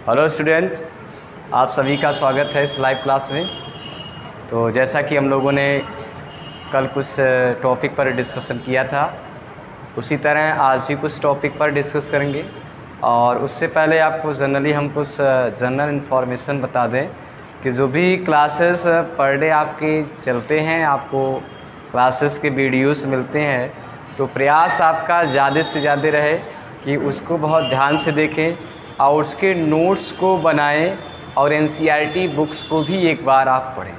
Hello student, आप सभी का स्वागत है इस लाइव क्लास में। तो जैसा कि हम लोगों ने कल कुछ टॉपिक पर डिस्कशन किया था, उसी तरह आज भी कुछ टॉपिक पर डिस्कस करेंगे। और उससे पहले आपको जनरली हम कुछ जनरल इन्फॉर्मेशन बता दें कि जो भी क्लासेस पर डे आपके चलते हैं, आपको क्लासेस के वीडियोस मिलते हैं, तो प्रयास आपका ज़्यादा से ज़्यादा रहे कि उसको बहुत ध्यान से देखें और उसके नोट्स को बनाएं और एनसीईआरटी बुक्स को भी एक बार आप पढ़ें।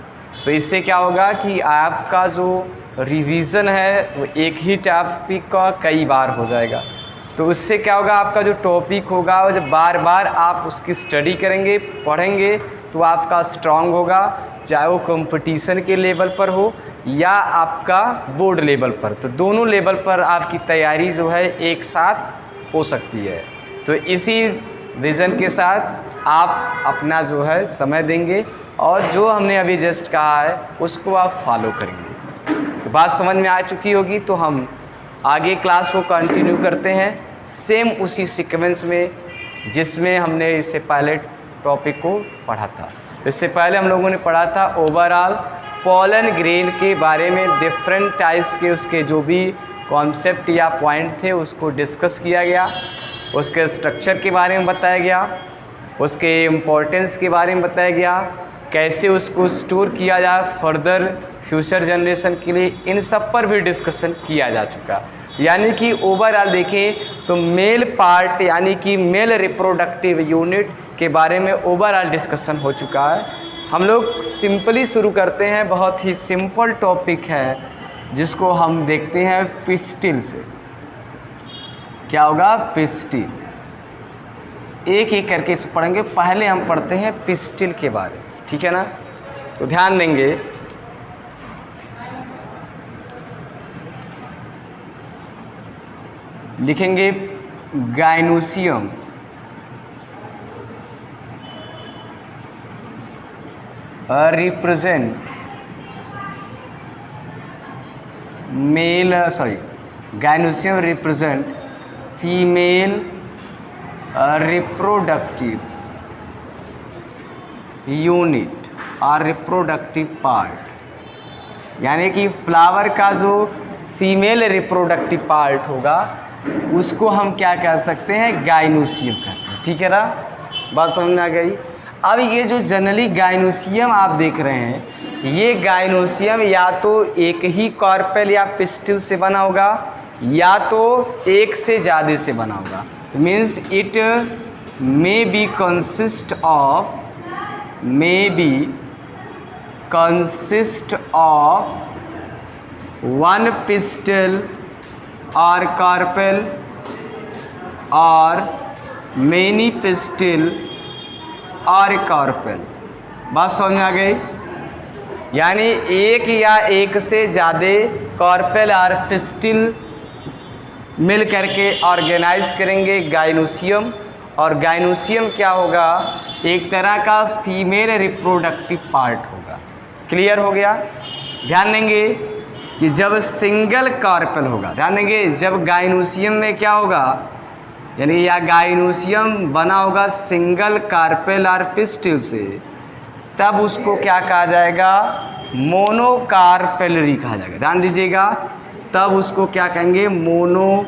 तो इससे क्या होगा कि आपका जो रिवीज़न है वो एक ही टॉपिक का कई बार हो जाएगा। तो उससे क्या होगा, आपका जो टॉपिक होगा वो जब बार बार आप उसकी स्टडी करेंगे, पढ़ेंगे, तो आपका स्ट्रांग होगा, चाहे वो कंपटीशन के लेवल पर हो या आपका बोर्ड लेवल पर। तो दोनों लेवल पर आपकी तैयारी जो है एक साथ हो सकती है। तो इसी विज़न के साथ आप अपना जो है समय देंगे और जो हमने अभी जस्ट कहा है उसको आप फॉलो करेंगे। तो बात समझ में आ चुकी होगी। तो हम आगे क्लास को कंटिन्यू करते हैं सेम उसी सीक्वेंस में जिसमें हमने इससे पहले टॉपिक को पढ़ा था। इससे पहले हम लोगों ने पढ़ा था ओवरऑल पोलन ग्रेन के बारे में, डिफरेंट टाइप्स के उसके जो भी कॉन्सेप्ट या पॉइंट थे उसको डिस्कस किया गया, उसके स्ट्रक्चर के बारे में बताया गया, उसके इम्पोर्टेंस के बारे में बताया गया, कैसे उसको स्टोर किया जाए फर्दर फ्यूचर जनरेशन के लिए, इन सब पर भी डिस्कशन किया जा चुका। यानी कि ओवरऑल देखें तो मेल पार्ट यानी कि मेल रिप्रोडक्टिव यूनिट के बारे में ओवरऑल डिस्कशन हो चुका है। हम लोग सिंपली शुरू करते हैं, बहुत ही सिंपल टॉपिक है जिसको हम देखते हैं पिस्टिल से। क्या होगा? पिस्टिल। एक एक करके इसे पढ़ेंगे। पहले हम पढ़ते हैं पिस्टिल के बारे में, ठीक है ना? तो ध्यान देंगे। लिखेंगे gynoecium, represent male, gynoecium represent female reproductive unit और रिप्रोडक्टिव पार्ट। यानी कि फ्लावर का जो फीमेल रिप्रोडक्टिव पार्ट होगा उसको हम क्या कह सकते हैं? गाइनोसियम कहते हैं, ठीक है ना? बात समझ में आ गई। अब ये जो जनरली गाइनोसियम आप देख रहे हैं, ये गाइनोसियम या तो एक ही कार्पेल या पिस्टिल से बना होगा या तो एक से ज़्यादा से बना होगा। तो means it may be consist of one pistil और कार्पेल और मेनी पिस्टिल और कार्पेल। बात समझ में आ गई? यानी एक या एक से ज़्यादा कार्पेल और पिस्टिल मिल करके ऑर्गेनाइज करेंगे गाइनोसियम। और गाइनोसियम क्या होगा? एक तरह का फीमेल रिप्रोडक्टिव पार्ट होगा। क्लियर हो गया? ध्यान देंगे कि जब सिंगल कार्पेल होगा, ध्यान देंगे जब गाइनोसियम में क्या होगा, यानी या गाइनोसियम बना होगा सिंगल कार्पेल और पिस्टिल से, तब उसको क्या कहा जाएगा? मोनोकार्पेलरी कहा जाएगा। ध्यान दीजिएगा, तब उसको क्या कहेंगे? मोनोकार्पेलरी।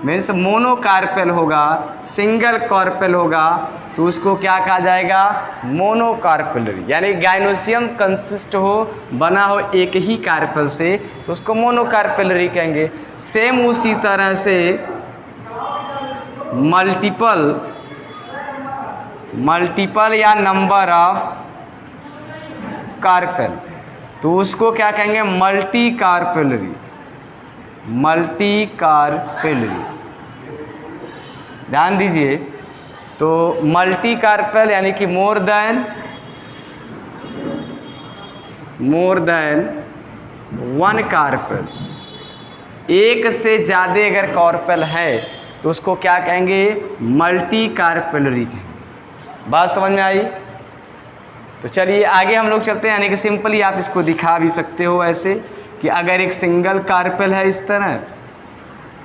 मीन्स मोनोकार्पेल होगा, सिंगल कार्पेल होगा तो उसको क्या कहा जाएगा? मोनोकार्पेलरी। यानी गाइनोसियम कंसिस्ट हो, बना हो एक ही कार्पेल से, तो उसको मोनोकार्पेलरी कहेंगे। सेम उसी तरह से मल्टीपल या नंबर ऑफ कार्पेल, तो उसको क्या कहेंगे? Multi carpellary. ध्यान दीजिए, तो मल्टी कार्पेल यानी कि मोर देन वन कार्पेल, एक से ज़्यादा अगर कार्पेल है तो उसको क्या कहेंगे? मल्टी कार्पेलरी कहेंगे। बात समझ में आई? तो चलिए आगे हम लोग चलते हैं। यानी कि सिंपली आप इसको दिखा भी सकते हो ऐसे कि अगर एक सिंगल कार्पेल है, इस तरह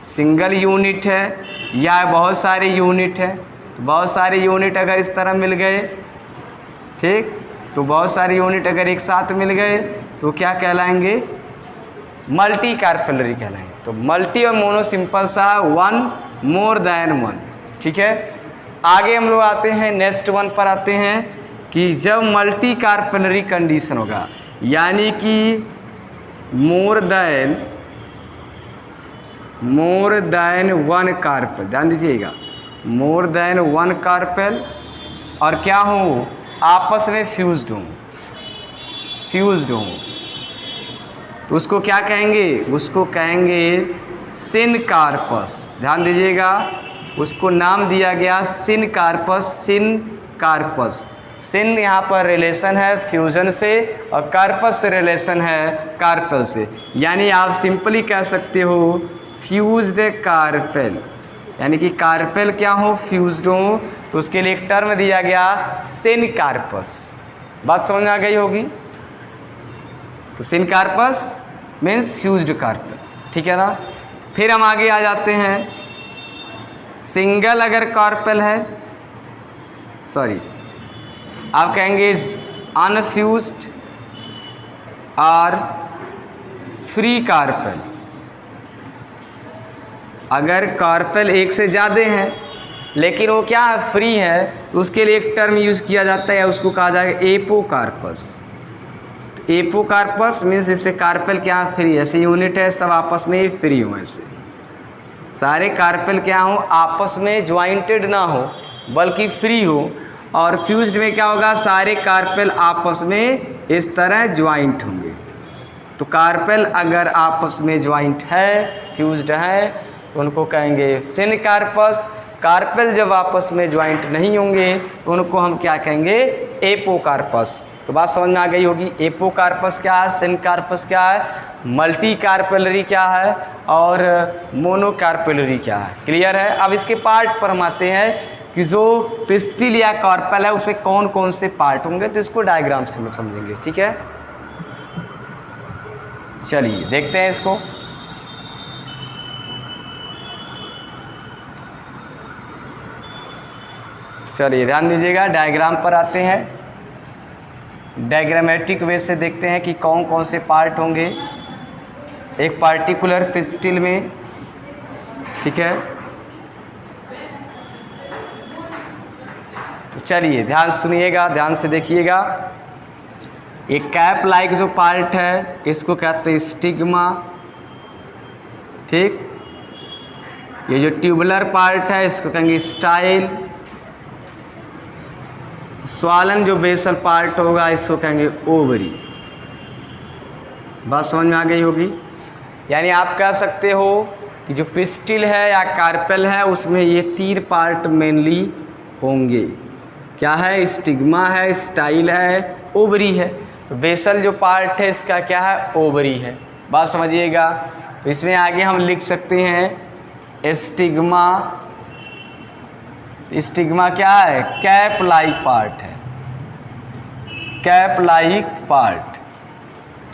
सिंगल यूनिट है या बहुत सारे यूनिट है, तो बहुत सारे यूनिट अगर इस तरह मिल गए, ठीक, तो बहुत सारे यूनिट अगर एक साथ मिल गए तो क्या कहलाएंगे? मल्टी कार्पेलरी कहलाएंगे। तो मल्टी और मोनो सिंपल सा, वन मोर देन वन, ठीक है। आगे हम लोग आते हैं, नेक्स्ट वन पर आते हैं कि जब मल्टी कार्पेलरी कंडीशन होगा, यानी कि मोर देन वन कार्पेल, ध्यान दीजिएगा, मोर देन वन कार्पेल, और क्या हो, आपस में फ्यूज्ड हो, तो उसको क्या कहेंगे? उसको कहेंगे सिनकार्पस। ध्यान दीजिएगा, उसको नाम दिया गया सिनकार्पस। सिन यहाँ पर रिलेशन है फ्यूजन से, और कार्पस से रिलेशन है कार्पेल से, यानी आप सिंपली कह सकते हो फ्यूज्ड कार्पेल, यानी कि कार्पेल क्या हो, फ्यूज्ड हो, तो उसके लिए एक टर्म दिया गया सिनकार्पस। बात समझ में आ गई होगी। तो सिनकार्पस मीन्स फ्यूज्ड कार्पेल, ठीक है ना। फिर हम आगे आ जाते हैं, सिंगल अगर कार्पेल है, सॉरी आप कहेंगे अनफ्यूज्ड और फ्री कार्पेल। अगर कार्पेल एक से ज़्यादा हैं लेकिन वो क्या है, फ्री है, तो उसके लिए एक टर्म यूज़ किया जाता है, उसको कहा जाएगा एपोकार्पस। तो एपोकार्पस मीन्स इसमें कार्पेल क्या है, फ्री, ऐसे यूनिट है सब आपस में ही फ्री हो, ऐसे सारे कार्पेल क्या हो, आपस में ज्वाइंटेड ना हो बल्कि फ्री हो। और फ्यूज्ड में क्या होगा, सारे कार्पेल आपस में इस तरह ज्वाइंट होंगे। तो कार्पेल अगर आपस में ज्वाइंट है, फ्यूज्ड है, तो उनको कहेंगे सिनकार्पस। कार्पेल जब आपस में ज्वाइंट नहीं होंगे तो उनको हम क्या कहेंगे, एपोकार्पस। तो बात समझ में आ गई होगी, एपोकार्पस क्या है, सिनकार्पस क्या है, मल्टी कार्पेलरी क्या है, और मोनोकार्पेलरी क्या है। क्लियर है। अब इसके पार्ट पर हम आते हैं कि जो पिस्टिल या कार्पेल है उसमें कौन कौन से पार्ट होंगे, तो इसको डायग्राम से हम लोग समझेंगे, ठीक है। चलिए देखते हैं इसको। चलिए ध्यान दीजिएगा, डायग्राम पर आते हैं। डायग्रामेटिक वे से देखते हैं कि कौन कौन से पार्ट होंगे एक पार्टिकुलर पिस्टिल में, ठीक है। तो चलिए ध्यान सुनिएगा, ध्यान से देखिएगा। एक कैप लाइक जो पार्ट है इसको कहते हैं स्टिग्मा, ठीक। ये जो ट्यूबुलर पार्ट है इसको कहेंगे स्टाइल। स्वालन जो बेसल पार्ट होगा इसको कहेंगे ओवरी। बात समझ में आ गई होगी। यानी आप कह सकते हो कि जो पिस्टिल है या कार्पेल है उसमें ये तीन पार्ट मेनली होंगे। क्या है, स्टिग्मा है, स्टाइल है, ओवरी है। तो बेसल जो पार्ट है इसका क्या है, ओवरी है। बात समझिएगा। तो इसमें आगे हम लिख सकते हैं स्टिग्मा। स्टिग्मा क्या है, कैप लाइक पार्ट है, कैप लाइक पार्ट,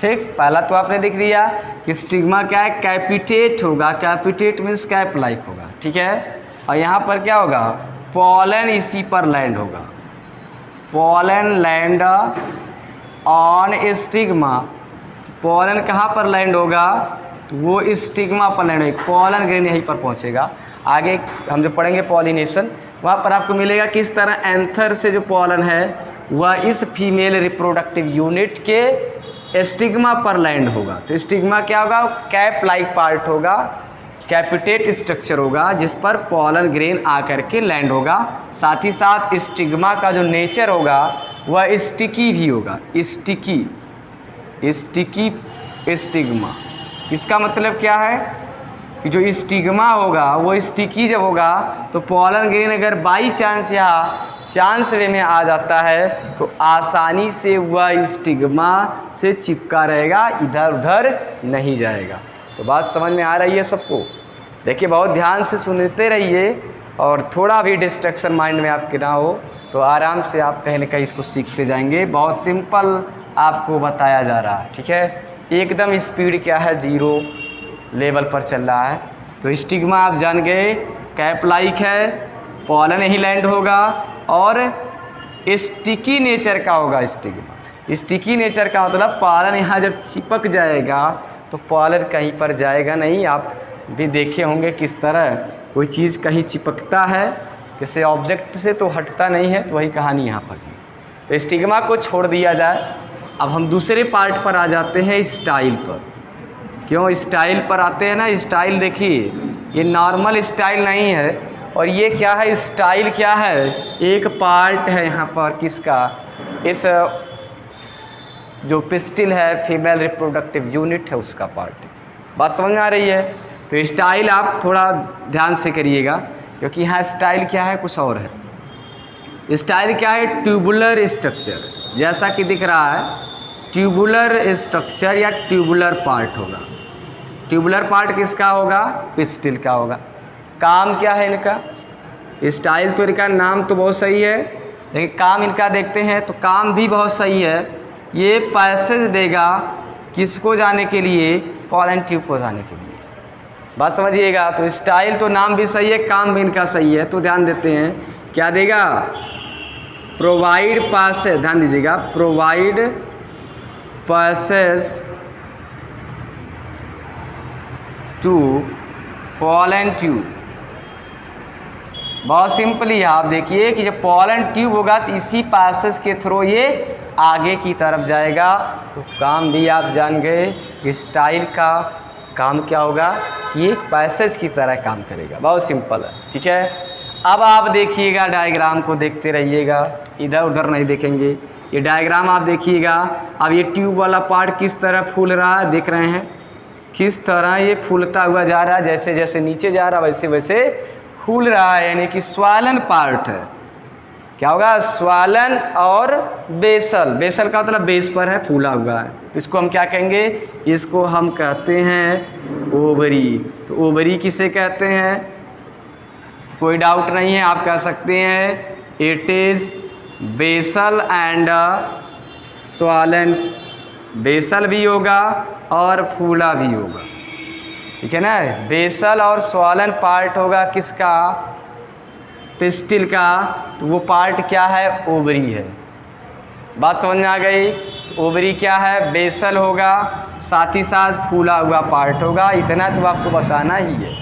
ठीक। पहला तो आपने देख लिया कि स्टिग्मा क्या है, कैपिटेट होगा, कैपिटेट मीन्स कैप लाइक होगा, ठीक है। और यहाँ पर क्या होगा, पॉलन इसी पर लैंड होगा, pollen land on stigma. Pollen कहाँ पर लैंड होगा, तो वो स्टिग्मा पर लैंड होगा, पॉलन ग्रेन यहीं पर पहुँचेगा। आगे हम जो पढ़ेंगे पॉलिनेशन, वहाँ पर आपको मिलेगा किस तरह एंथर से जो पॉलन है वह इस फीमेल रिप्रोडक्टिव यूनिट के स्टिग्मा पर लैंड होगा। तो स्टिग्मा क्या होगा, कैप लाइक पार्ट होगा, कैपिटेट स्ट्रक्चर होगा जिस पर पॉलन ग्रेन आकर के लैंड होगा। साथ ही साथ स्टिग्मा का जो नेचर होगा वह स्टिकी भी होगा, स्टिकी स्टिग्मा। इसका मतलब क्या है कि जो स्टिग्मा होगा वो स्टिकी जब होगा तो पॉलन ग्रेन अगर बाई चांस या चांस वे में आ जाता है तो आसानी से वह स्टिग्मा से चिपका रहेगा, इधर उधर नहीं जाएगा। तो बात समझ में आ रही है सबको। देखिए बहुत ध्यान से सुनते रहिए और थोड़ा भी डिस्ट्रैक्शन माइंड में आपके ना हो तो आराम से आप कहीं ना कहीं इसको सीखते जाएंगे। बहुत सिंपल आपको बताया जा रहा है, ठीक है। एकदम स्पीड क्या है, 0 लेवल पर चल रहा है। तो स्टिग्मा आप जान गए, कैप लाइक है, पॉलन ही लैंड होगा और स्टिकी नेचर का होगा स्टिग्मा। स्टिकी नेचर का मतलब पॉलन यहाँ जब चिपक जाएगा तो पॉलन कहीं पर जाएगा नहीं। आप भी देखे होंगे किस तरह कोई चीज़ कहीं चिपकता है किसी ऑब्जेक्ट से तो हटता नहीं है, तो वही कहानी यहाँ पर है। तो स्टिग्मा को छोड़ दिया जाए। अब हम दूसरे पार्ट पर आ जाते हैं, स्टाइल पर। क्यों स्टाइल पर आते हैं ना? स्टाइल देखिए, ये नॉर्मल स्टाइल नहीं है, और ये क्या है, स्टाइल क्या है, एक पार्ट है यहाँ पर किसका, इस जो पिस्टिल है, फीमेल रिप्रोडक्टिव यूनिट है, उसका पार्ट है। बात समझ में आ रही है? तो स्टाइल आप थोड़ा ध्यान से करिएगा, क्योंकि यहाँ स्टाइल क्या है, कुछ और है। स्टाइल क्या है? ट्यूबुलर स्ट्रक्चर, जैसा कि दिख रहा है ट्यूबुलर स्ट्रक्चर या ट्यूबुलर पार्ट होगा। ट्यूबुलर पार्ट किसका होगा? पिस्टिल का होगा। काम क्या है इनका? स्टाइल तो इनका नाम तो बहुत सही है, लेकिन काम इनका देखते हैं तो काम भी बहुत सही है। ये पैसेज देगा किसको जाने के लिए? पॉलन ट्यूब को जाने के लिए। बात समझिएगा। तो स्टाइल तो नाम भी सही है, काम भी इनका सही है, तो ध्यान देते हैं क्या देगा? प्रोवाइड पैसेज, ध्यान दीजिएगा, provide passage to pollen tube. बहुत सिंपली आप देखिए कि जब पॉलन ट्यूब होगा तो इसी पैसेज के थ्रू ये आगे की तरफ जाएगा। तो काम भी आप जान गए कि स्टाइल का काम क्या होगा, ये पैसेज की तरह काम करेगा। बहुत सिंपल है, ठीक है। अब आप देखिएगा, डायग्राम को देखते रहिएगा, इधर उधर नहीं देखेंगे। ये डायग्राम आप देखिएगा। अब ये ट्यूब वाला पार्ट किस तरह फूल रहा है, देख रहे हैं किस तरह ये फूलता हुआ जा रहा है। जैसे जैसे नीचे जा रहा है वैसे वैसे फूल रहा है, यानी कि स्वालन पार्ट है। क्या होगा? स्वालन और बेसल। बेसल का मतलब बेस पर है, फूला हुआ है। इसको हम क्या कहेंगे? इसको हम कहते हैं ओवरी। तो ओवरी किसे कहते हैं? कोई डाउट नहीं है, आप कह सकते हैं it is basal and swollen. Basal भी होगा और फूला भी होगा, ठीक है ना। बेसल और स्वालन पार्ट होगा किसका? पिस्टिल का। तो वो पार्ट क्या है? ओवरी है। बात समझ में आ गई? ओवरी क्या है? बेसल होगा, साथ ही साथ फूला हुआ पार्ट होगा। इतना तो आपको बताना ही है।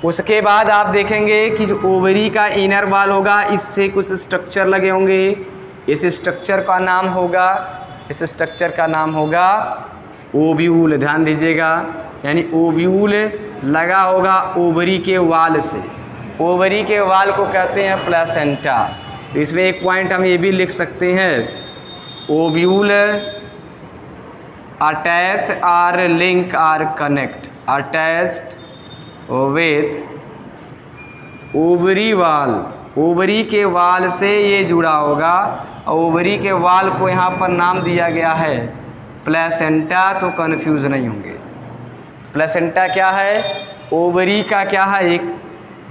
उसके बाद आप देखेंगे कि जो ओवरी का इनर वॉल होगा, इससे कुछ स्ट्रक्चर लगे होंगे। इस स्ट्रक्चर का नाम होगा, इस स्ट्रक्चर का नाम होगा ओव्यूल। ध्यान दीजिएगा, यानी ओव्यूल लगा होगा ओवरी के वाल से। ओवरी के वाल को कहते हैं प्लेसेंटा। तो इसमें एक पॉइंट हम ये भी लिख सकते हैं, ovule attach or link or connect attached with ovary wall. Ovary के वाल से ये जुड़ा होगा। ओवरी के वाल को यहाँ पर नाम दिया गया है प्लेसेंटा, तो कन्फ्यूज नहीं होंगे। प्लेसेंटा क्या है? ओवरी का क्या है? एक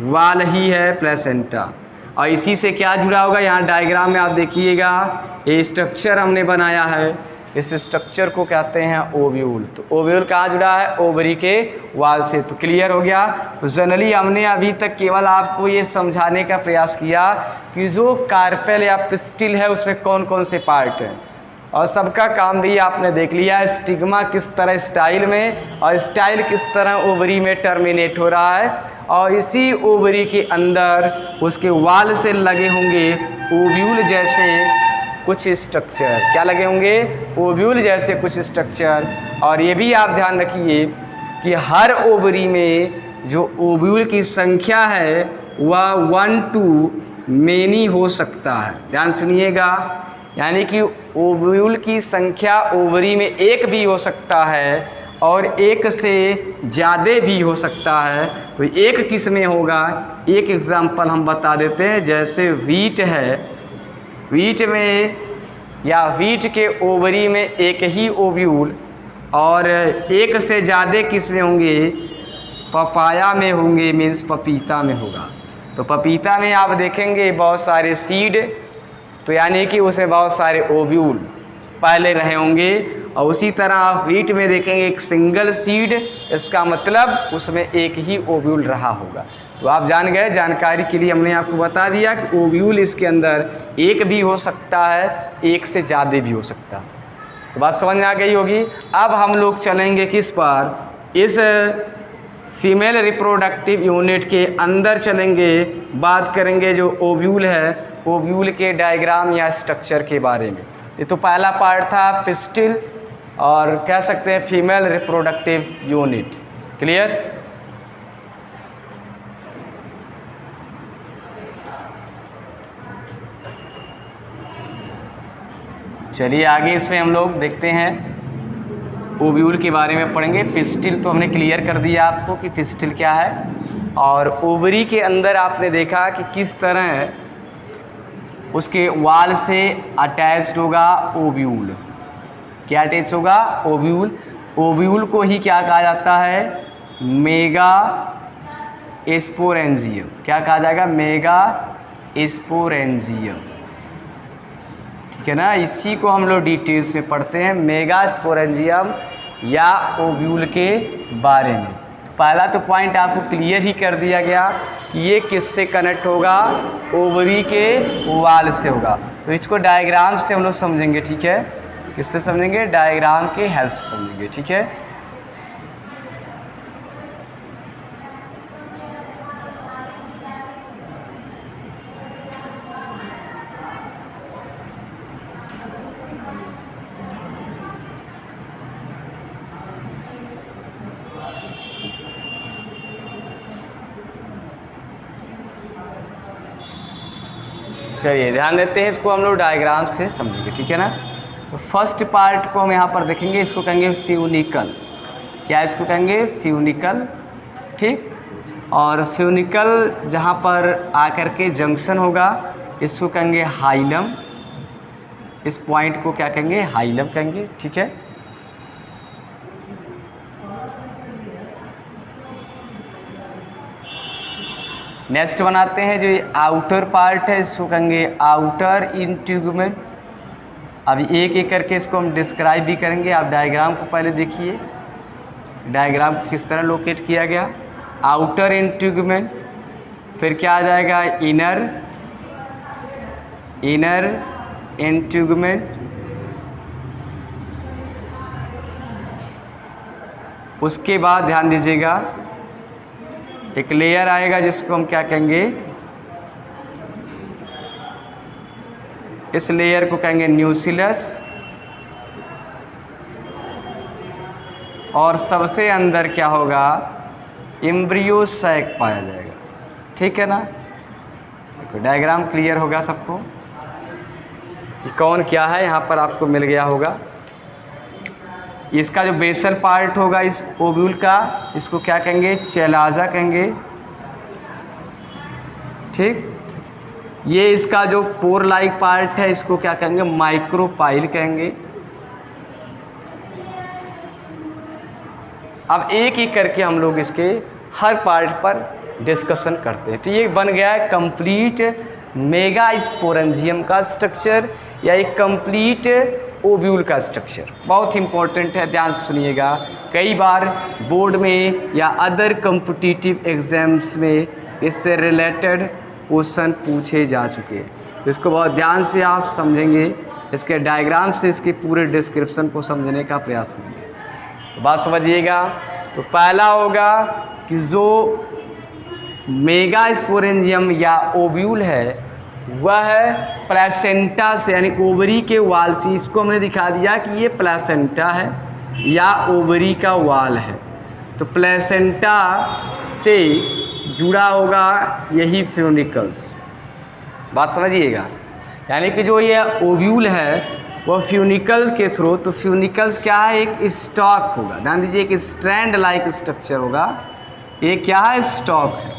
वाल ही है प्लेसेंटा। और इसी से क्या जुड़ा होगा? यहाँ डायग्राम में आप देखिएगा, ये स्ट्रक्चर हमने बनाया है, इस स्ट्रक्चर को कहते हैं ओव्यूल। तो ओव्यूल कहाँ जुड़ा है? ओवरी के वाल से। तो क्लियर हो गया। तो जनरली हमने अभी तक केवल आपको ये समझाने का प्रयास किया कि जो कार्पेल या पिस्टिल है उसमें कौन कौन से पार्ट हैं, और सबका काम भी आपने देख लिया। स्टिग्मा किस तरह स्टाइल में, और स्टाइल किस तरह ओवरी में टर्मिनेट हो रहा है, और इसी ओवरी के अंदर उसके वाल से लगे होंगे ओव्यूल जैसे कुछ स्ट्रक्चर। क्या लगे होंगे? ओव्यूल जैसे कुछ स्ट्रक्चर। और ये भी आप ध्यान रखिए कि हर ओवरी में जो ओव्यूल की संख्या है वह 1 to many हो सकता है। ध्यान सुनिएगा, यानी कि ओव्यूल की संख्या ओवरी में एक भी हो सकता है और एक से ज़्यादा भी हो सकता है। तो एक किस में होगा? एक एग्जाम्पल हम बता देते हैं, जैसे व्हीट है, व्हीट में या व्हीट के ओवरी में एक ही ओव्यूल और एक से ज़्यादा किस में होंगे? पपाया में होंगे, मीन्स पपीता में होगा। तो पपीता में आप देखेंगे बहुत सारे सीड, तो यानी कि उसमें बहुत सारे ओव्यूल पहले रहे होंगे, और उसी तरह आप वीट में देखेंगे एक सिंगल सीड, इसका मतलब उसमें एक ही ओव्यूल रहा होगा। तो आप जान गए, जानकारी के लिए हमने आपको बता दिया कि ओव्यूल इसके अंदर एक भी हो सकता है, एक से ज़्यादा भी हो सकता है। तो बात समझ में आ गई होगी। अब हम लोग चलेंगे किस पर, इस फीमेल रिप्रोडक्टिव यूनिट के अंदर चलेंगे, बात करेंगे जो ओव्यूल है, ओव्यूल के डायग्राम या स्ट्रक्चर के बारे में। ये तो पहला पार्ट था पिस्टिल और कह सकते हैं फीमेल रिप्रोडक्टिव यूनिट। क्लियर? चलिए आगे इसमें हम लोग देखते हैं, ओव्यूल के बारे में पढ़ेंगे। पिस्टिल तो हमने क्लियर कर दिया आपको कि पिस्टिल क्या है, और ओवरी के अंदर आपने देखा कि किस तरह उसके वाल से अटैच्ड होगा ओव्यूल। क्या अटैच होगा? ओव्यूल। ओव्यूल को ही क्या कहा जाता है? Mega sporangium. क्या कहा जाएगा? Mega sporangium. ठीक है ना, इसी को हम लोग डिटेल्स में पढ़ते हैं, मेगा स्पोरेंजियम या ओव्यूल के बारे में। तो पहला तो पॉइंट आपको क्लियर ही कर दिया गया कि ये किससे कनेक्ट होगा? ओवरी के वाल से होगा। तो इसको डायग्राम से हम लोग समझेंगे। ठीक है, किससे समझेंगे? डायग्राम के हेल्प से समझेंगे। ठीक है, चलिए ध्यान देते हैं, इसको हम लोग डायग्राम से समझेंगे। ठीक है ना, तो फर्स्ट पार्ट को हम यहाँ पर देखेंगे, इसको कहेंगे फ्यूनिकल। क्या इसको कहेंगे? फ्यूनिकल। ठीक, और फ्यूनिकल जहाँ पर आकर के जंक्शन होगा इसको कहेंगे हाइलम। इस पॉइंट को क्या कहेंगे? हाइलम कहेंगे। ठीक है, नेक्स्ट बनाते हैं जो आउटर पार्ट है, इसको कहेंगे आउटर इंट्यूगमेंट। अब एक एक करके इसको हम डिस्क्राइब भी करेंगे। आप डायग्राम को पहले देखिए, डायग्राम को किस तरह लोकेट किया गया। आउटर इंट्यूगमेंट, फिर क्या आ जाएगा? इनर इंट्यूगमेंट, उसके बाद ध्यान दीजिएगा एक लेयर आएगा जिसको हम क्या कहेंगे? इस लेयर को कहेंगे न्यूक्लियस, और सबसे अंदर क्या होगा? एम्ब्रियो सैक पाया जाएगा। ठीक है ना, देखो डायग्राम क्लियर होगा सबको कि कौन क्या है, यहाँ पर आपको मिल गया होगा। इसका जो बेसल पार्ट होगा इस ओव्यूल का, इसको क्या कहेंगे? चेलाजा कहेंगे। ठीक, ये इसका जो पोर लाइक पार्ट है इसको क्या कहेंगे? माइक्रोपाइल कहेंगे। अब एक एक करके हम लोग इसके हर पार्ट पर डिस्कशन करते हैं। तो ये बन गया है कंप्लीट मेगा स्पोरेंजियम का स्ट्रक्चर या एक कंप्लीट ओव्यूल का स्ट्रक्चर। बहुत इंपॉर्टेंट है, ध्यान से सुनिएगा। कई बार बोर्ड में या अदर कॉम्पिटिटिव एग्जाम्स में इससे रिलेटेड क्वेश्चन पूछे जा चुके हैं। तो इसको बहुत ध्यान से आप समझेंगे, इसके डायग्राम से इसके पूरे डिस्क्रिप्शन को समझने का प्रयास करेंगे। तो बात समझिएगा। तो पहला होगा कि जो मेगा स्पोरेंजियम या ओव्यूल है वह है प्लेसेंटा से, यानी ओवरी के वाल से। इसको हमने दिखा दिया कि ये प्लेसेंटा है या ओवरी का वाल है। तो प्लेसेंटा से जुड़ा होगा यही फ्यूनिकल्स। बात समझिएगा, यानी कि जो ये ओव्यूल है वह फ्यूनिकल्स के थ्रू, तो फ्यूनिकल्स क्या है? एक स्टॉक होगा। ध्यान दीजिए, एक स्ट्रैंड लाइक स्ट्रक्चर होगा। ये क्या है? स्टॉक है,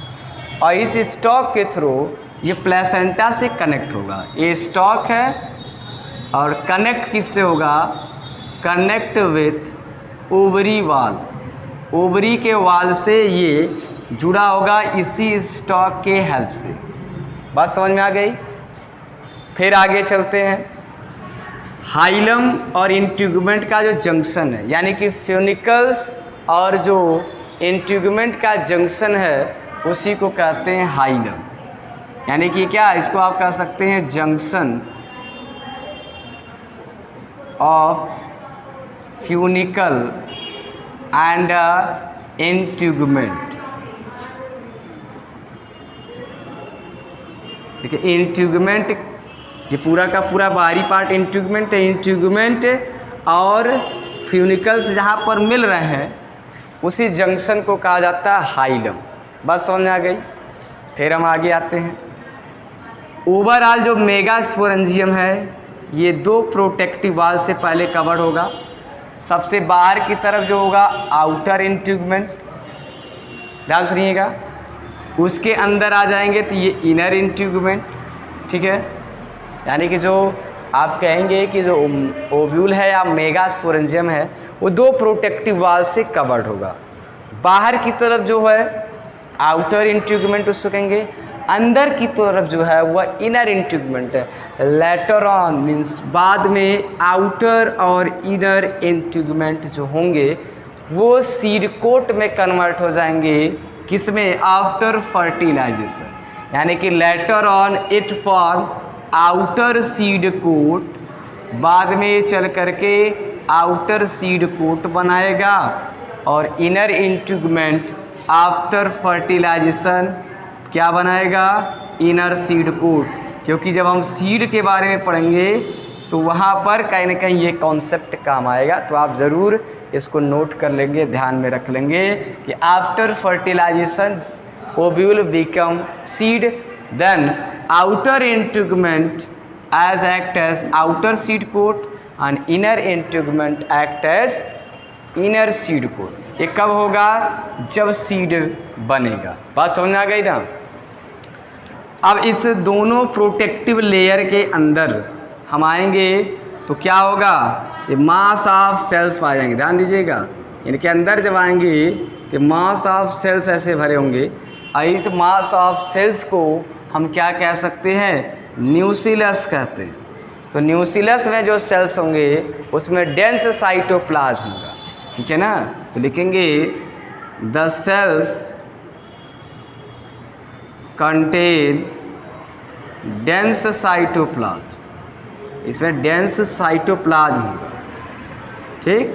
और इस स्टॉक के थ्रू ये प्लेसेंटा से कनेक्ट होगा। ये स्टॉक है और कनेक्ट किससे होगा? Connect with ovary wall. Ovary के वाल से ये जुड़ा होगा इसी स्टॉक के हेल्प से। बात समझ में आ गई? फिर आगे चलते हैं। हाइलम और इंटीगुमेंट का जो जंक्शन है, यानी कि फ्यूनिकल्स और जो इंटीगुमेंट का जंक्शन है उसी को कहते हैं हाइलम। यानी कि क्या, इसको आप कह सकते हैं जंक्शन ऑफ फ्यूनिकल एंड इंटीगुमेंट। देखिए इंटीगुमेंट, ये पूरा का पूरा बाहरी पार्ट इंटीगुमेंट है। इंटीगुमेंट और फ्यूनिकल्स जहाँ पर मिल रहे हैं उसी जंक्शन को कहा जाता है हाइलम। बस समझ आ गई। फिर हम आगे आते हैं। ओवरऑल जो मेगास्पोरेंजियम है ये 2 प्रोटेक्टिव वाल से पहले कवर्ड होगा। सबसे बाहर की तरफ जो होगा आउटर इंटीगुमेंट, ध्यान सुनिएगा। उसके अंदर आ जाएंगे तो ये इनर इंटीगुमेंट, ठीक है। यानी कि जो आप कहेंगे कि जो ओव्यूल है या मेगास्पोरेंजियम है वो 2 प्रोटेक्टिव वाल से कवर्ड होगा। बाहर की तरफ जो है आउटर इंटीगुमेंट उसको कहेंगे, अंदर की तरफ जो है वह इनर इंटीगुमेंट है। लेटर ऑन मीन्स बाद में आउटर और इनर इंटीगुमेंट जो होंगे वो सीड कोट में कन्वर्ट हो जाएंगे। किसमें? After fertilisation. यानी कि later on it form outer seed coat, बाद में चल करके आउटर सीड कोट बनाएगा और इनर इंटीगुमेंट आफ्टर फर्टिलाइजेशन क्या बनाएगा? Inner seed coat. क्योंकि जब हम सीड के बारे में पढ़ेंगे तो वहाँ पर कहीं ना कहीं ये कॉन्सेप्ट काम आएगा। तो आप ज़रूर इसको नोट कर लेंगे, ध्यान में रख लेंगे कि after fertilisation ovule become seed, then outer integument as act as outer seed coat and inner integument act as inner seed coat। ये कब होगा? जब सीड बनेगा। बात समझ आ गई ना। अब इस दोनों प्रोटेक्टिव लेयर के अंदर हम आएंगे तो क्या होगा? ये मास ऑफ सेल्स पाए जाएंगे। ध्यान दीजिएगा, इनके अंदर जब आएंगे तो मास ऑफ सेल्स ऐसे भरे होंगे। इस मास ऑफ सेल्स को हम क्या कह सकते हैं? न्यूक्लियस कहते हैं। तो न्यूक्लियस में जो सेल्स होंगे उसमें डेंस साइटोप्लाज्म होगा, ठीक है ना। तो लिखेंगे the sales contain dense cytoplasm, इसमें डेंस साइटोप्लाज्म होगा, ठीक।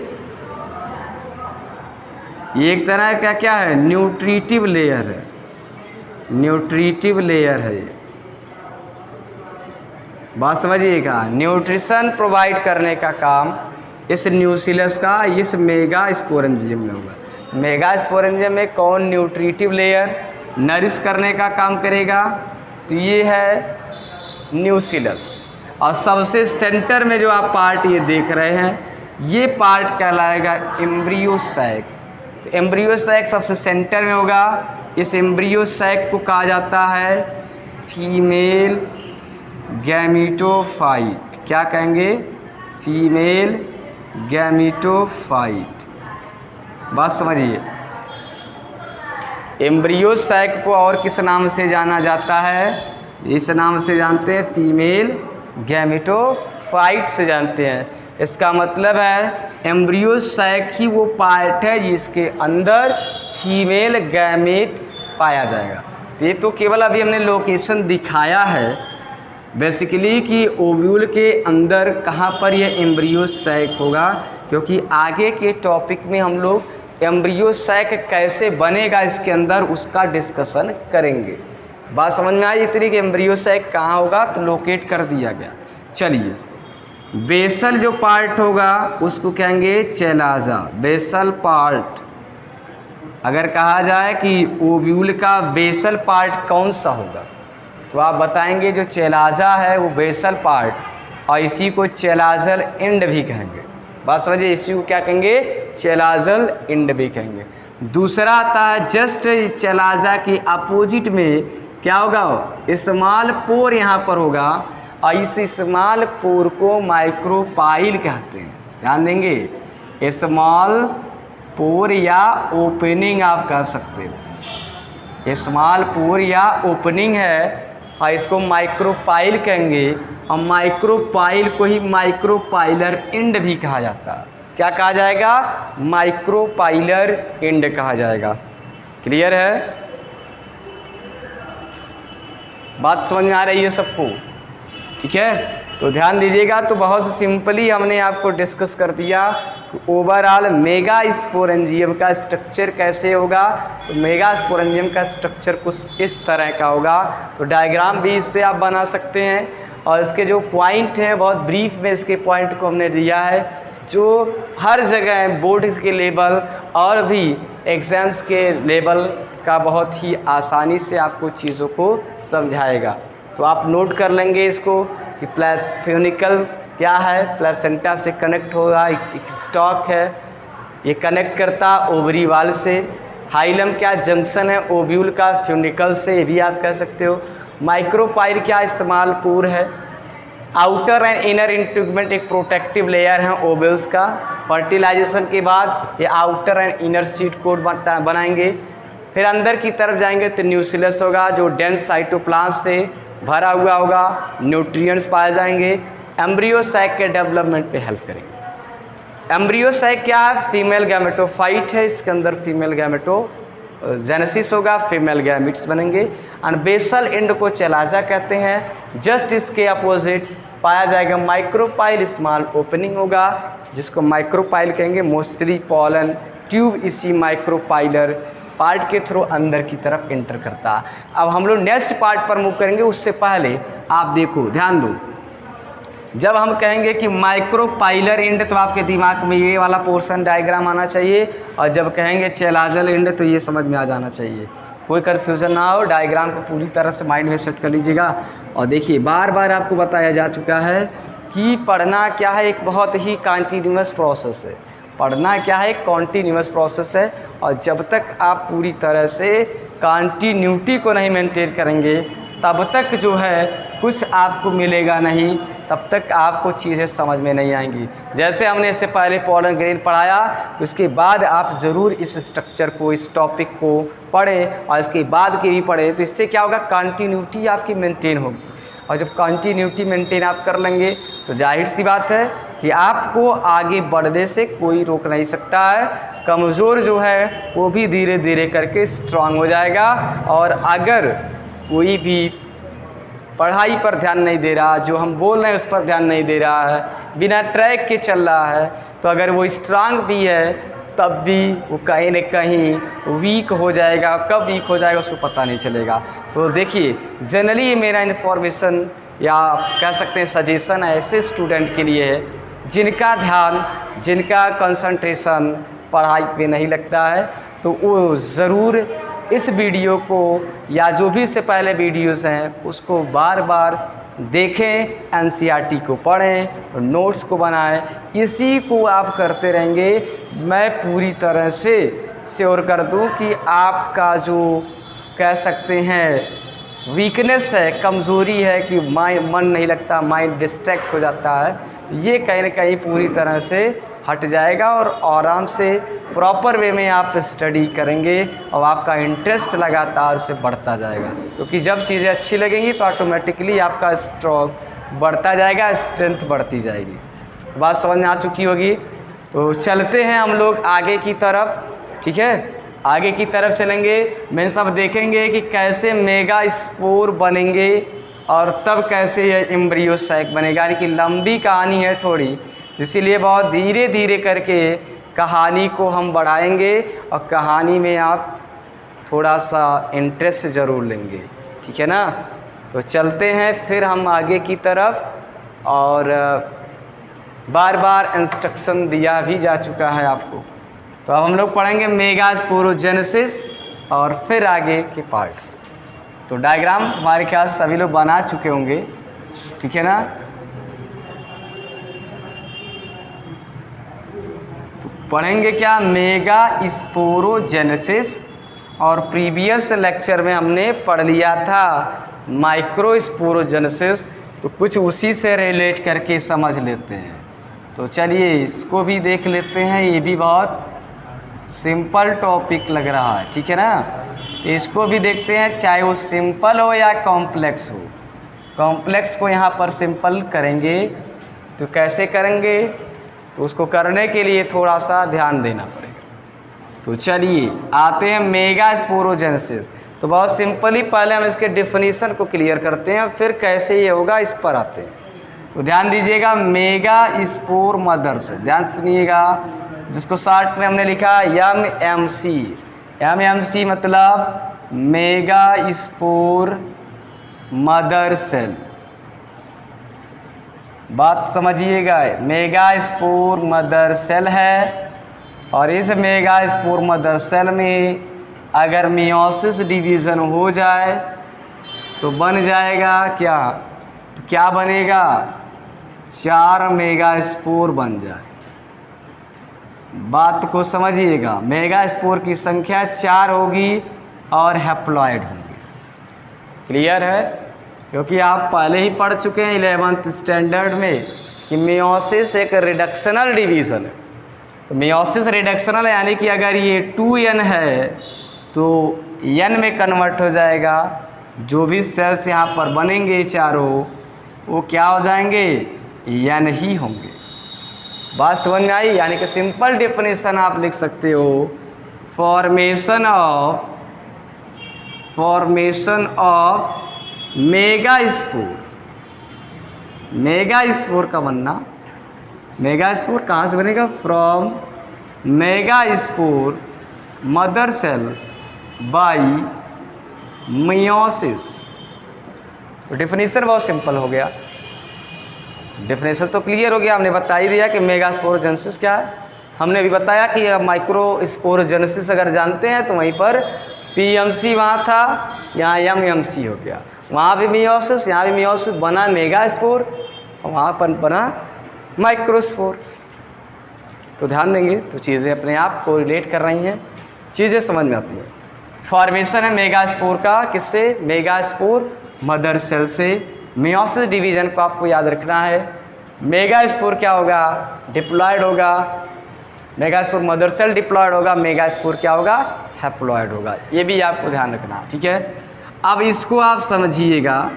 ये एक तरह का क्या है? न्यूट्रिटिव लेयर है, न्यूट्रिटिव लेयर है ये। बात समझिएगा, न्यूट्रिशन प्रोवाइड करने का काम इस न्यूक्लियस का इस मेगास्पोरेंजियम में होगा। मेगास्पोरेंजियम में कौन न्यूट्रिटिव लेयर नरिश करने का काम करेगा? तो ये है न्यूक्लियस। और सबसे सेंटर में जो आप पार्ट ये देख रहे हैं ये पार्ट कहलाएगा एम्ब्रियो सैक। तो एम्ब्रियो सैक सबसे सेंटर में होगा। इस एम्ब्रियो सैक को कहा जाता है फीमेल गैमीटोफाइट। क्या कहेंगे? Female gametophyte. बात समझिए, एम्ब्रियो सैक को और किस नाम से जाना जाता है? इस नाम से जानते हैं, फीमेल गैमीटोफाइट से जानते हैं। इसका मतलब है एम्ब्रियो सैक ही वो पार्ट है जिसके अंदर फीमेल गैमेट पाया जाएगा। तो ये तो केवल अभी हमने लोकेशन दिखाया है बेसिकली कि ओव्यूल के अंदर कहाँ पर ये एम्ब्रियो सैक होगा, क्योंकि आगे के टॉपिक में हम लोग एम्ब्रियो सैक कैसे बनेगा इसके अंदर उसका डिस्कशन करेंगे। बात समझ में आई इतनी कि एम्ब्रियो सैक कहाँ होगा? तो लोकेट कर दिया गया। चलिए, बेसल जो पार्ट होगा उसको कहेंगे चेलाजा। बेसल पार्ट, अगर कहा जाए कि ओव्यूल का बेसल पार्ट कौन सा होगा तो आप बताएंगे जो चेलाजा है वो बेसल पार्ट, और इसी को चेलाजल एंड भी कहेंगे। बात समझिए, इसी को क्या कहेंगे? चेलाजल एंड भी कहेंगे। दूसरा आता है जस्ट चेलाजा की अपोजिट में क्या होगा? स्मॉल पोर यहाँ पर होगा और इस स्मॉल पोर को माइक्रोपाइल कहते हैं। ध्यान देंगे, स्मॉल पोर या ओपनिंग आप कह सकते हो। स्मॉल पोर या ओपनिंग है और इसको माइक्रोपाइल कहेंगे, और माइक्रोपाइल को ही माइक्रोपाइलर एंड भी कहा जाता है। क्या कहा जाएगा? माइक्रोपाइलर एंड कहा जाएगा। क्लियर है? बात समझ में आ रही है सबको? ठीक है, तो ध्यान दीजिएगा। तो बहुत सिंपली हमने आपको डिस्कस कर दिया ओवरऑल मेगा स्पोरेंजियम का स्ट्रक्चर कैसे होगा। तो मेगा स्पोरेंजियम का स्ट्रक्चर कुछ इस तरह का होगा। तो डायग्राम भी इससे आप बना सकते हैं, और इसके जो पॉइंट हैं बहुत ब्रीफ में इसके पॉइंट को हमने दिया है, जो हर जगह बोर्ड के लेवल और भी एग्ज़ाम्स के लेवल का बहुत ही आसानी से आपको चीज़ों को समझाएगा। तो आप नोट कर लेंगे इसको कि फ्यूनिकल क्या है, प्लेसेंटा से कनेक्ट होगा, एक स्टॉक है, ये कनेक्ट करता ओवरी वाल से। हाइलम क्या जंक्शन है ओव्यूल का फ्यूनिकल से, ये भी आप कह सकते हो। माइक्रोपाइल क्या इस्तेमाल पूर है। आउटर एंड इनर इंटीग्यूमेंट एक प्रोटेक्टिव लेयर है ओव्यूल्स का। फर्टिलाइजेशन के बाद ये outer and inner seed coat बनाएंगे। फिर अंदर की तरफ जाएंगे तो न्यूक्लियस होगा जो डेंस साइटोप्लाज्म से भरा हुआ होगा, न्यूट्रिएंट्स पाए जाएंगे, एम्ब्रियो सैक के डेवलपमेंट पे हेल्प करेंगे। एम्ब्रियो सैक क्या है? फीमेल गैमेटोफाइट है, इसके अंदर फीमेल गैमेटो जेनेसिस होगा, फीमेल गैमिट्स बनेंगे। एंड बेसल एंड को चेलाजा कहते हैं। जस्ट इसके अपोजिट पाया जाएगा माइक्रोपाइल स्मॉल ओपनिंग होगा, जिसको माइक्रोपाइल कहेंगे। मोस्टली पॉलन ट्यूब इसी माइक्रोपाइलर पार्ट के थ्रू अंदर की तरफ एंटर करता। अब हम लोग नेक्स्ट पार्ट पर मूव करेंगे, उससे पहले आप देखो, ध्यान दो। जब हम कहेंगे कि माइक्रोपाइलर एंड तो आपके दिमाग में ये वाला पोर्शन डायग्राम आना चाहिए, और जब कहेंगे चेलाजल एंड तो ये समझ में आ जाना चाहिए। कोई कन्फ्यूज़न ना हो, डायग्राम को पूरी तरह से माइंड में सेट कर लीजिएगा। और देखिए बार बार आपको बताया जा चुका है कि पढ़ना क्या है, एक बहुत ही कंटिन्यूअस प्रोसेस है। पढ़ना क्या है, एक कॉन्टीन्यूअस प्रोसेस है, और जब तक आप पूरी तरह से कंटिन्यूटी को नहीं मेंटेन करेंगे तब तक जो है कुछ आपको मिलेगा नहीं, तब तक आपको चीज़ें समझ में नहीं आएंगी। जैसे हमने इससे पहले पॉलन ग्रेन पढ़ाया, उसके बाद आप ज़रूर इस स्ट्रक्चर को, इस टॉपिक को पढ़ें, और इसके बाद के भी पढ़ें। तो इससे क्या होगा, कंटिन्यूटी आपकी मेंटेन होगी। और जब कंटिन्यूटी मेंटेन आप कर लेंगे तो जाहिर सी बात है कि आपको आगे बढ़ने से कोई रोक नहीं सकता है। कमज़ोर जो है वो भी धीरे धीरे करके स्ट्रांग हो जाएगा। और अगर कोई भी पढ़ाई पर ध्यान नहीं दे रहा, जो हम बोल रहे हैं उस पर ध्यान नहीं दे रहा है, बिना ट्रैक के चल रहा है, तो अगर वो स्ट्रांग भी है तब भी वो कहीं न कहीं वीक हो जाएगा। कब वीक हो जाएगा उसको पता नहीं चलेगा। तो देखिए जनरली ये मेरा इन्फॉर्मेशन या कह सकते हैं सजेशन ऐसे स्टूडेंट के लिए है जिनका ध्यान, जिनका कंसंट्रेशन पढ़ाई पे नहीं लगता है, तो वो ज़रूर इस वीडियो को या जो भी इससे पहले वीडियोस हैं उसको बार बार देखें, एनसीईआरटी को पढ़ें, नोट्स को बनाएं। इसी को आप करते रहेंगे, मैं पूरी तरह से श्योर कर दूं कि आपका जो कह सकते हैं वीकनेस है, कमज़ोरी है कि मन नहीं लगता, माइंड डिस्ट्रैक्ट हो जाता है, ये कहीं ना कहीं पूरी तरह से हट जाएगा और आराम से प्रॉपर वे में आप स्टडी करेंगे और आपका इंटरेस्ट लगातार से बढ़ता जाएगा। क्योंकि जब चीज़ें अच्छी लगेंगी तो ऑटोमेटिकली आपका स्ट्रॉन्ग बढ़ता जाएगा, स्ट्रेंथ बढ़ती जाएगी। तो बात समझ में आ चुकी होगी। तो चलते हैं हम लोग आगे की तरफ, ठीक है। आगे की तरफ चलेंगे, मैं सब देखेंगे कि कैसे मेगा स्पोर बनेंगे और तब कैसे यह एम्ब्रियो सैक बनेगा। यानी कि लंबी कहानी है थोड़ी, इसीलिए बहुत धीरे धीरे करके कहानी को हम बढ़ाएंगे और कहानी में आप थोड़ा सा इंटरेस्ट ज़रूर लेंगे, ठीक है ना। तो चलते हैं फिर हम आगे की तरफ, और बार बार इंस्ट्रक्शन दिया भी जा चुका है आपको। तो अब हम लोग पढ़ेंगे मेगा स्पोरोजेनेसिस और फिर आगे के पार्ट। तो डायग्राम हमारे ख्याल सभी लोग बना चुके होंगे, ठीक है ना। तो पढ़ेंगे क्या, मेगा स्पोरोजेनेसिस, और प्रीवियस लेक्चर में हमने पढ़ लिया था माइक्रो स्पोरोजेनेसिस, तो कुछ उसी से रिलेट करके समझ लेते हैं। तो चलिए इसको भी देख लेते हैं, ये भी बहुत सिंपल टॉपिक लग रहा है, ठीक है ना। इसको भी देखते हैं, चाहे वो सिंपल हो या कॉम्प्लेक्स हो। कॉम्प्लेक्स को यहाँ पर सिंपल करेंगे तो कैसे करेंगे, तो उसको करने के लिए थोड़ा सा ध्यान देना पड़ेगा। तो चलिए आते हैं मेगा स्पोरोजेनेसिस। तो बहुत सिंपली पहले हम इसके डेफिनेशन को क्लियर करते हैं, फिर कैसे ये होगा इस पर आते हैं। तो ध्यान दीजिएगा, मेगा स्पोर मदर सेल, ध्यान सुनिएगा, जिसको शॉर्ट में हमने लिखा MMC। MMC मतलब मेगा स्पोर मदर सेल। बात समझिएगा, मेगा स्पोर मदर सेल है, और इस मेगा स्पोर मदर सेल में अगर मियोसिस डिवीज़न हो जाए तो बन जाएगा क्या, तो क्या बनेगा, 4 मेगा स्पोर बन जाए। बात को समझिएगा, मेगा स्पोर की संख्या 4 होगी और हैप्लॉइड होंगे। क्लियर है, क्योंकि आप पहले ही पढ़ चुके हैं 11th स्टैंडर्ड में कि मियोसिस एक रिडक्शनल डिवीज़न है। तो मियोसिस रिडक्शनल यानी कि अगर ये 2n है तो n में कन्वर्ट हो जाएगा। जो भी सेल्स यहाँ पर बनेंगे चारों, वो क्या हो जाएंगे, n ही होंगे। बात समझ में आई। यानी कि सिंपल डेफिनेशन आप लिख सकते हो, formation of megaspore. Megaspore का बनना, मेगा स्पोर कहाँ से बनेगा, from megaspore mother cell by meiosis. तो डेफिनेशन बहुत सिंपल हो गया, डेफिनेशन तो क्लियर हो गया। हमने बता ही दिया कि मेगा स्पोरोजेनेसिस क्या है। हमने भी बताया कि माइक्रो स्पोरोजेनेसिस अगर जानते हैं तो वहीं पर PMC वहाँ था, यहाँ MMC हो गया। वहाँ भी मियोसिस, यहाँ भी मियोसिस, बना मेगा स्पोर, वहाँ पर बना माइक्रोस्पोर। तो ध्यान देंगे तो चीज़ें अपने आप को रिलेट कर रही हैं, चीज़ें समझ में आती हैं। फॉर्मेशन है मेगा स्पोर का, किससे, मेगा स्पोर मदर सेल से। मियोसिस डिवीजन को आपको याद रखना है। मेगा स्पोर क्या होगा, डिप्लॉयड होगा। Megaspore mother cell diploid होगा, मेगा स्पोर क्या होगा, हैप्लॉयड होगा। ये भी आपको ध्यान रखना, ठीक है। अब इसको आप समझिएगा,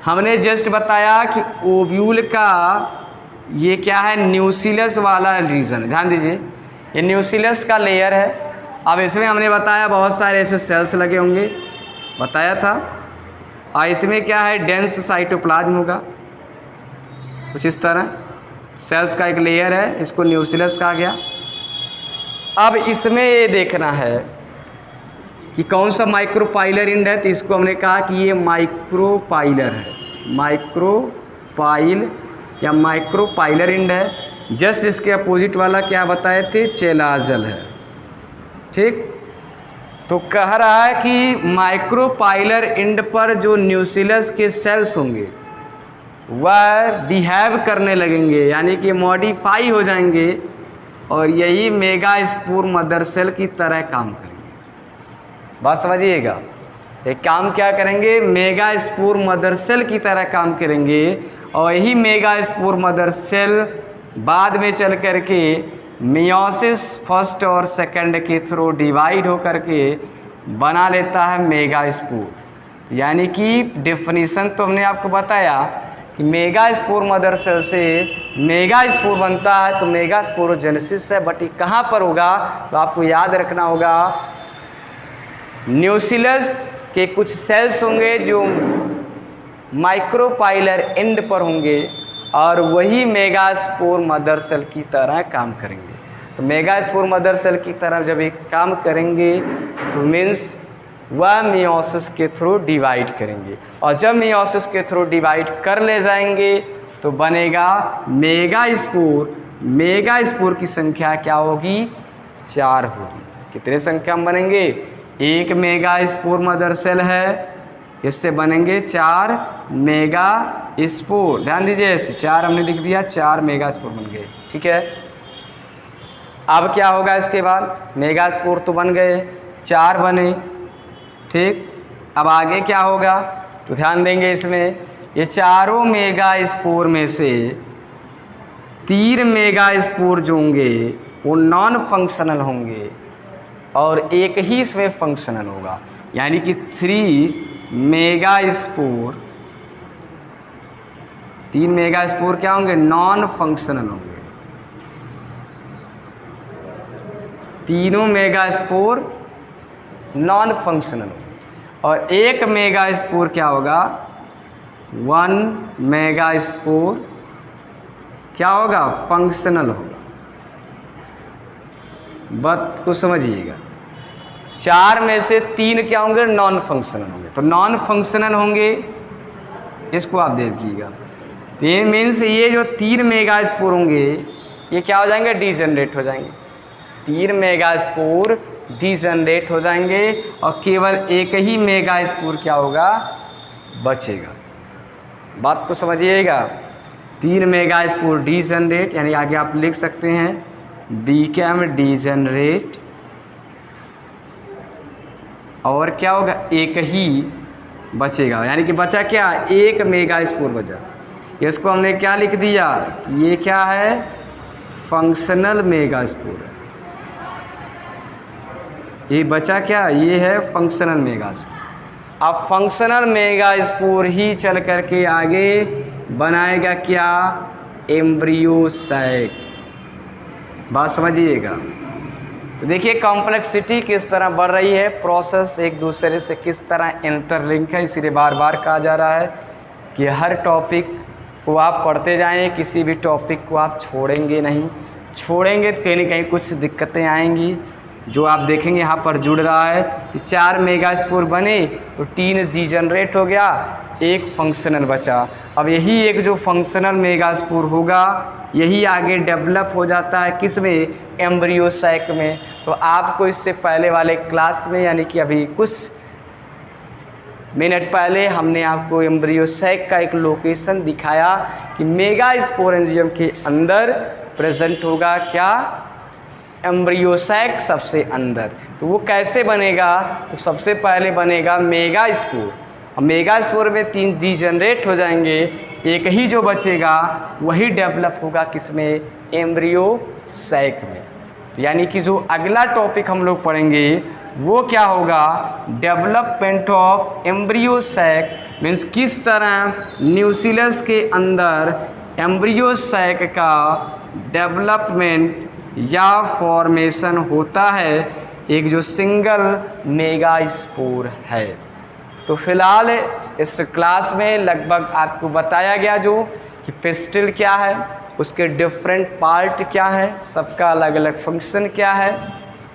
हमने जस्ट बताया कि ओव्यूल का ये क्या है, न्यूक्लियस वाला रीजन। ध्यान दीजिए, ये न्यूक्लियस का लेयर है। अब इसमें हमने बताया बहुत सारे ऐसे सेल्स लगे होंगे, बताया था। और इसमें क्या है, डेंस साइटोप्लाज्म होगा, कुछ इस तरह सेल्स का एक लेयर है, इसको न्यूक्लियस कहा गया। अब इसमें ये देखना है कि कौन सा माइक्रोपाइलर इंड है, तो इसको हमने कहा कि ये माइक्रोपाइलर है, माइक्रोपाइल या माइक्रोपाइलर इंड है। जस्ट इसके अपोजिट वाला क्या बताए थे, चेलाजल है, ठीक। तो कह रहा है कि माइक्रोपाइलर इंड पर जो न्यूक्लियस के सेल्स होंगे वह बिहेव करने लगेंगे, यानी कि मॉडिफाई हो जाएंगे, और यही मेगा स्पोर मदर सेल की तरह काम करेंगे। बात समझिएगा, ये काम क्या करेंगे, मेगा स्पोर मदर सेल की तरह काम करेंगे, और यही मेगा स्पोर मदर सेल बाद में चल करके मियोसिस फर्स्ट और सेकंड के थ्रू डिवाइड हो करके बना लेता है मेगा स्पोर। यानी कि डेफिनेशन तो हमने आपको बताया कि मेगा स्पोर मदर सेल से मेगा स्पोर बनता है, तो मेगा स्पोरोजेनेसिस है। बट ये कहाँ पर होगा, तो आपको याद रखना होगा, न्यूक्लियस के कुछ सेल्स होंगे जो माइक्रोपाइलर एंड पर होंगे, और वही मेगा स्पोर मदर सेल की तरह काम करेंगे। तो मेगा स्पोर मदर सेल की तरह जब एक काम करेंगे तो मीन्स वह मियोसिस के थ्रू डिवाइड करेंगे, और जब मियोसिस के थ्रू डिवाइड कर ले जाएंगे तो बनेगा मेगा स्पोर। मेगा स्पोर की संख्या क्या होगी, 4 होगी। कितने संख्या में बनेंगे, एक मेगा स्पोर मदर सेल है, इससे बनेंगे 4 मेगा स्पोर। ध्यान दीजिए, 4 हमने लिख दिया, 4 मेगा स्पोर बन गए, ठीक है। अब क्या होगा इसके बाद, मेगा स्पोर तो बन गए, 4 बने, ठीक। अब आगे क्या होगा, तो ध्यान देंगे इसमें, ये चारों मेगा स्पोर में से 3 मेगा स्पोर जो होंगे वो नॉन फंक्शनल होंगे, और एक ही इसमें फंक्शनल होगा, यानी कि 3 मेगास्पोर, 3 मेगास्पोर क्या होंगे? नॉन फंक्शनल होंगे। तीनों मेगास्पोर नॉन फंक्शनल होंगे। और 1 मेगास्पोर क्या होगा? 1 मेगास्पोर क्या होगा? फंक्शनल होगा। बात को समझिएगा। 4 में से 3 क्या होंगे? नॉन फंक्शनल होंगे। तो नॉन फंक्शनल होंगे, इसको आप देखिएगा। तो ये मीन्स ये जो 3 मेगास्पोर होंगे ये क्या हो जाएंगे? डीजनरेट हो जाएंगे। 3 मेगास्पोर डीजनरेट हो जाएंगे और केवल एक ही मेगास्पोर क्या होगा? बचेगा। बात को समझिएगा। 3 मेगास्पोर डीजनरेट, यानी आगे आप लिख सकते हैं बीकेम डीजनरेट, और क्या होगा? एक ही बचेगा, यानी कि बचा क्या? 1 मेगास्पोर बचा। इसको हमने क्या लिख दिया? ये क्या है? Functional megaspore. ये बचा क्या? ये है फंक्शनल मेगास्पोर। अब फंक्शनल मेगास्पोर ही चल करके आगे बनाएगा क्या? Embryo sac. बात समझिएगा। तो देखिए कॉम्प्लेक्सिटी किस तरह बढ़ रही है, प्रोसेस एक दूसरे से किस तरह इंटरलिंक है। इसीलिए बार बार कहा जा रहा है कि हर टॉपिक को आप पढ़ते जाएं, किसी भी टॉपिक को आप छोड़ेंगे नहीं। छोड़ेंगे तो कहीं ना कहीं कुछ दिक्कतें आएंगी। जो आप देखेंगे यहाँ पर जुड़ रहा है कि 4 मेगास्पोर बने तो 3 डीजनरेट हो गया, 1 फंक्शनल बचा। अब यही एक जो फंक्शनल मेगास्पोर होगा यही आगे डेवलप हो जाता है किस में? एम्ब्रियो सैक में। तो आपको इससे पहले वाले क्लास में, यानी कि अभी कुछ मिनट पहले हमने आपको एम्ब्रियो सैक का एक लोकेशन दिखाया कि मेगास्पोरेंजियम के अंदर प्रेजेंट होगा क्या? एम्ब्रियो सैक सबसे अंदर। तो वो कैसे बनेगा? तो सबसे पहले बनेगा मेगास्पोर। और मेगास्पोर में 3 डीजनरेट हो जाएंगे, एक ही जो बचेगा वही डेवलप होगा किसमें? एम्ब्रियो सैक में। तो यानी कि जो अगला टॉपिक हम लोग पढ़ेंगे वो क्या होगा? Development of embryo sac, means किस तरह न्यूक्लियस के अंदर एम्ब्रियो सैक का डेवलपमेंट या फॉर्मेशन होता है एक जो सिंगल मेगास्पोर है। तो फिलहाल इस क्लास में लगभग आपको बताया गया जो कि पिस्टिल क्या है, उसके डिफरेंट पार्ट क्या है, सबका अलग अलग फंक्शन क्या है।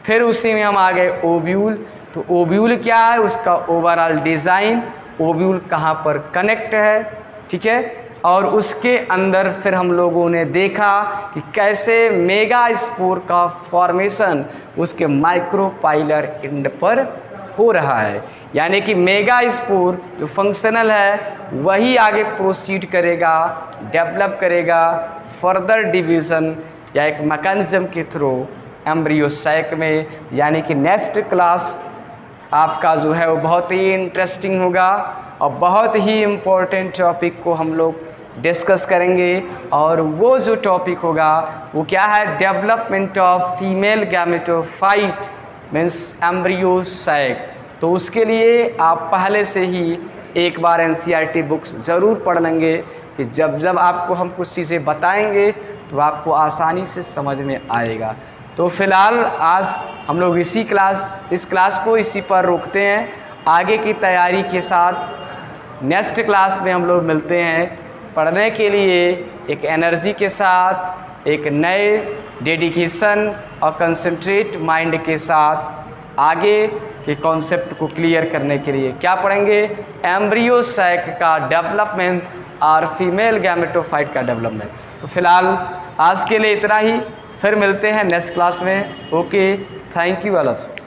फिर उसी में हम आ गए ओव्यूल। तो ओव्यूल क्या है, उसका ओवरऑल डिज़ाइन, ओव्यूल कहाँ पर कनेक्ट है, ठीक है। और उसके अंदर फिर हम लोगों ने देखा कि कैसे मेगास्पोर का फॉर्मेशन उसके माइक्रोपाइलर एंड पर हो रहा है। यानी कि मेगास्पोर जो फंक्शनल है वही आगे प्रोसीड करेगा, डेवलप करेगा फर्दर डिवीज़न या एक मैकेनिज्म के थ्रू एम्ब्रियो सैक में। यानी कि नेक्स्ट क्लास आपका जो है वो बहुत ही इंटरेस्टिंग होगा और बहुत ही इम्पोर्टेंट टॉपिक को हम लोग डिस्कस करेंगे। और वो जो टॉपिक होगा वो क्या है? Development of female gametophyte means embryo sac. तो उसके लिए आप पहले से ही एक बार एनसीईआरटी बुक्स ज़रूर पढ़ लेंगे कि जब जब आपको हम कुछ चीज़ें बताएंगे तो आपको आसानी से समझ में आएगा। तो फिलहाल आज हम लोग इस क्लास को इसी पर रोकते हैं। आगे की तैयारी के साथ नेक्स्ट क्लास में हम लोग मिलते हैं पढ़ने के लिए एक एनर्जी के साथ, एक नए डेडिकेशन और कंसंट्रेट माइंड के साथ आगे के कॉन्सेप्ट को क्लियर करने के लिए क्या पढ़ेंगे? एम्ब्रियो सैक का डेवलपमेंट और फीमेल गैमेटोफाइट का डेवलपमेंट। तो फिलहाल आज के लिए इतना ही, फिर मिलते हैं नेक्स्ट क्लास में। Okay, thank you all of you.